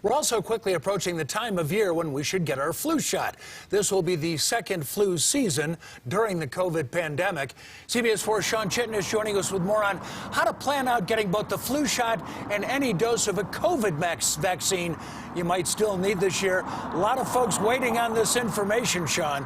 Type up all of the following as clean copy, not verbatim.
We're also quickly approaching the time of year when we should get our flu shot. This will be the second flu season during the COVID pandemic. CBS 4's Sean Chitton is joining us with more on how to plan out getting both the flu shot and any dose of a COVID vaccine you might still need this year. A lot of folks waiting on this information, Sean.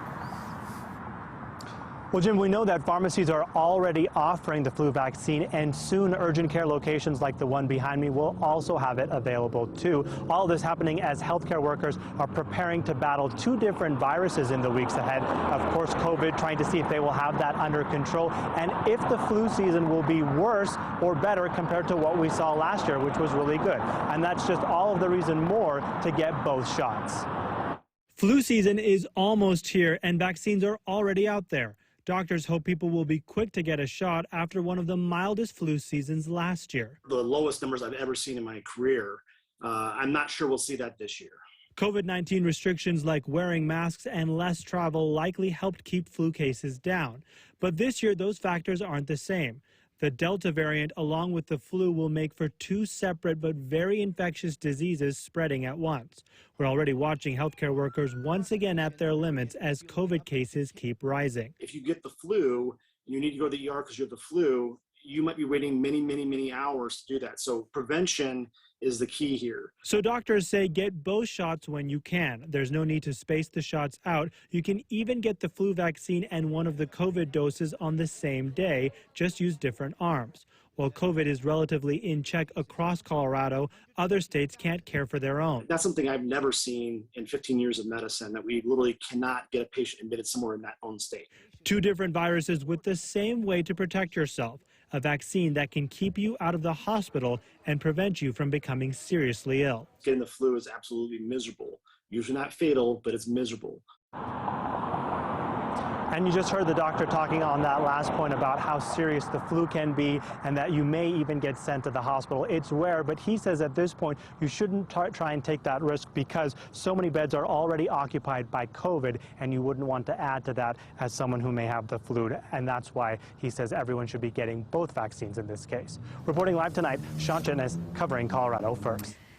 Well, Jim, we know that pharmacies are already offering the flu vaccine, and soon urgent care locations like the one behind me will also have it available too. All of this happening as healthcare workers are preparing to battle two different viruses in the weeks ahead. Of course, COVID, trying to see if they will have that under control and if the flu season will be worse or better compared to what we saw last year, which was really good. And that's just all of the reason more to get both shots. Flu season is almost here, and vaccines are already out there. Doctors hope people will be quick to get a shot after one of the mildest flu seasons last year. The lowest numbers I've ever seen in my career. I'm not sure we'll see that this year. COVID-19 restrictions like wearing masks and less travel likely helped keep flu cases down. But this year, those factors aren't the same. The Delta variant, along with the flu, will make for two separate but very infectious diseases spreading at once. We're already watching healthcare workers once again at their limits as COVID cases keep rising. If you get the flu, you need to go to the ER because you have the flu, you might be waiting many hours to do that. So prevention is the key here. So doctors say get both shots when you can. There's no need to space the shots out. You can even get the flu vaccine and one of the COVID doses on the same day, just use different arms. While COVID is relatively in check across Colorado, other states can't care for their own. That's something I've never seen in 15 years of medicine, that we literally cannot get a patient admitted somewhere in that own state. Two different viruses with the same way to protect yourself. A vaccine that can keep you out of the hospital and prevent you from becoming seriously ill. Getting the flu is absolutely miserable. Usually not fatal, but it's miserable. And you just heard the doctor talking on that last point about how serious the flu can be and that you may even get sent to the hospital. It's rare, but he says at this point you shouldn't try and take that risk because so many beds are already occupied by COVID, and you wouldn't want to add to that as someone who may have the flu. And that's why he says everyone should be getting both vaccines in this case. Reporting live tonight, Sean Chitton is covering Colorado First.